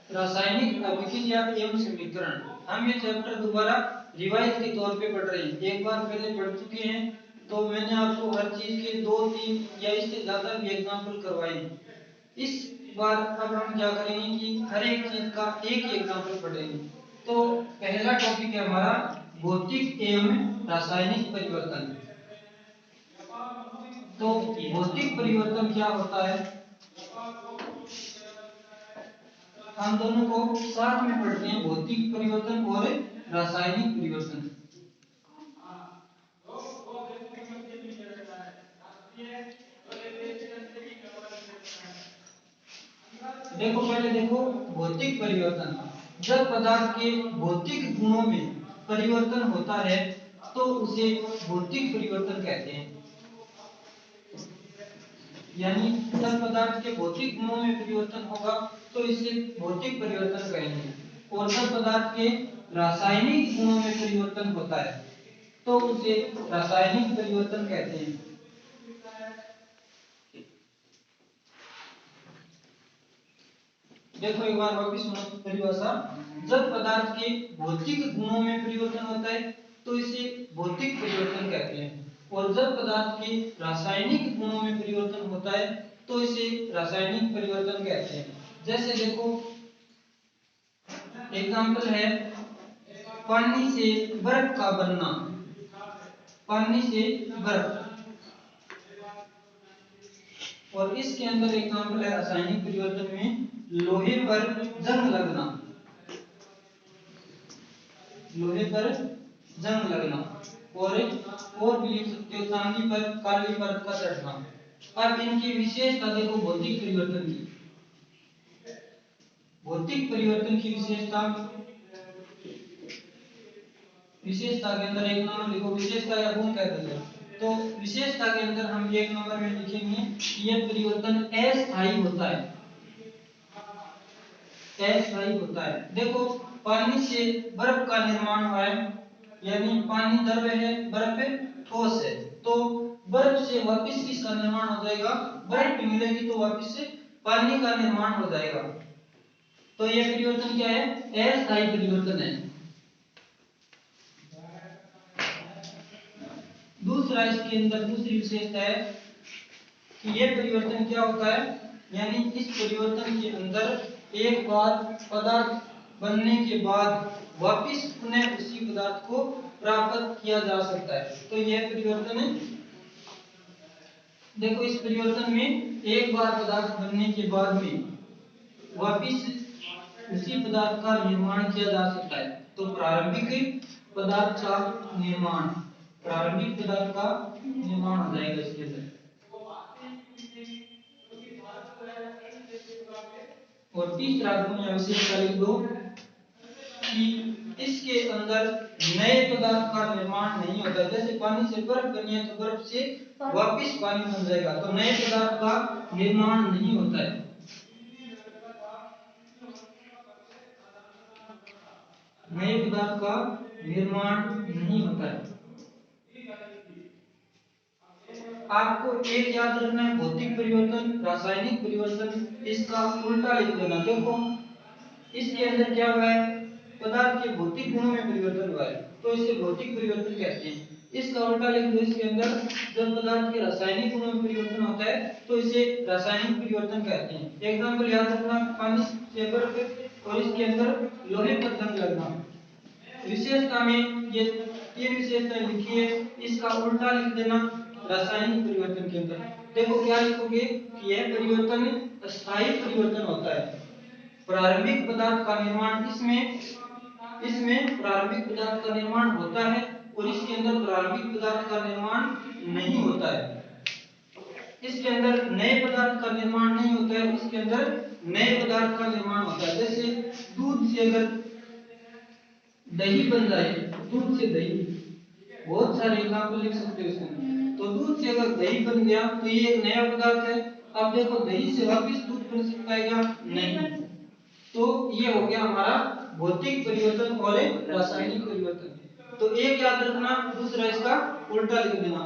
रासायनिक अभिक्रिया एवं समीकरण। हम ये चैप्टर दोबारा रिवाइज के तौर पे पढ़ रहे हैं। एक बार पहले पढ़ चुके हैं, तो मैंने आपको हर चीज के 2-3 या इससे ज्यादा भी एग्जांपल करवाए हैं। इस बार अब हम क्या करेंगे कि हर एक चीज का एक एग्जांपल पढ़ेंगे। तो पहला टॉपिक है हमारा भौतिक एवं रासायनिक परिवर्तन। तो भौतिक परिवर्तन क्या होता है, हम दोनों को साथ में पढ़ते हैं। भौतिक परिवर्तन और रासायनिक परिवर्तन। देखो पहले देखो भौतिक परिवर्तन। जब पदार्थ के भौतिक गुणों में परिवर्तन होता है तो उसे भौतिक परिवर्तन कहते हैं। यानी जब पदार्थ के भौतिक गुणों में परिवर्तन होगा तो इसे भौतिक परिवर्तन कहेंगे। और जब पदार्थ के रासायनिक गुणों में परिवर्तन होता है तो उसे रासायनिक परिवर्तन कहते हैं। देखो एक बार वापस सुनो परिभाषा। जब पदार्थ के भौतिक गुणों में परिवर्तन होता है तो इसे भौतिक परिवर्तन कहते हैं। और जब पदार्थ के रासायनिक गुणों में परिवर्तन होता है तो इसे रासायनिक परिवर्तन कहते हैं। जैसे देखो एग्जांपल है पानी से बर्फ का बनना। पानी से बर्फ। और इसके अंदर एग्जांपल है रासायनिक परिवर्तन में लोहे पर जंग लगना। लोहे पर जंग लगना। और भी लिख सकते हो चांदी पर काली परत का चढ़ना। अब इनकी विशेषता देखो भौतिक परिवर्तन की। भौतिक परिवर्तन की विशेषता के अंदर एक नंबर लिखो, विशेषता या गुण कह देते हैं। तो विशेषता के अंदर हम एक नंबर में लिखेंगे कि यह परिवर्तन अस्थायी होता है। अस्थायी होता है। देखो पानी से बर्फ का निर्माण हुआ है, यानी पानी द्रव है, बर्फ ठोस है। तो बर्फ से वापस किसका निर्माण हो जाएगा, बर्फ मिलेगी तो वापस से पानी का निर्माण हो जाएगा। तो यह परिवर्तन क्या है, अस्थायी परिवर्तन है। दूसरा इसके अंदर दूसरी विशेषता है कि यह परिवर्तन क्या होता है, यानी इस परिवर्तन के अंदर एक बार पदार्थ बनने के बाद वापस पुनः उसी पदार्थ को प्राप्त किया जा सकता है। तो यह परिवर्तन है। देखो इस परिवर्तन में एक बार पदार्थ बनने के बाद में वापस उसी पदार्थ का निर्माण किया जा सकता है। तो प्रारंभिक पदार्थ का निर्माण, प्रारंभिक पदार्थ का निर्माण हो जाएगा इसके अंदर। और तीसरा गुण या विशेषता लिख दो कि इसके अंदर नए पदार्थ का निर्माण नहीं होता। जैसे पानी से बर्फ बनी है तो बर्फ से वापस पानी बन जाएगा, तो नए पदार्थ का निर्माण नहीं होता है। नए पदार्थ का निर्माण नहीं होता है। आपको एक याद रखना है, भौतिक परिवर्तन, रासायनिक परिवर्तन, इसका उल्टा लिख देना। देखो इसके अंदर क्या हुआ है, पदार्थ के भौतिक गुणों में परिवर्तन हुआ है तो इसे भौतिक परिवर्तन कहते हैं। इसका उल्टा लिख दो इसके अंदर, जब पदार्थ के रासायनिक गुणों में परिवर्तन होता है तो इसे रासायनिक परिवर्तन कहते हैं। एग्जांपल याद रखना, पानी से बर्फ और इसके अंदर लोहे पर जंग लगना। विशेषता में ये तीन विशेषताएं लिखी है, इसका उल्टा लिख देना रासायनिक परिवर्तन के अंदर। देखो क्या लिखोगे कि यह परिवर्तन अस्थायी परिवर्तन होता है। प्रारंभिक पदार्थ का निर्माण इसमें प्रारंभिक पदार्थ का निर्माण होता है और इसके अंदर प्रारंभिक पदार्थ का निर्माण नहीं होता है। इसके अंदर नए पदार्थ का निर्माण नहीं होता है, इसके अंदर नए पदार्थ का निर्माण होता है। जैसे दूध से अगर दही बन जाए, दूध से दही, बहुत सारे एग्जांपल लिख सकते हो इसमें। तो दूध से अगर दही बन गया तो ये एक नया पदार्थ है। अब देखो दही से वापस दूध बन सकता है क्या, नहीं। तो ये हो गया हमारा भौतिक परिवर्तन और रासायनिक परिवर्तन। तो एक याद रखना, दूसरा इसका उल्टा लिख देना।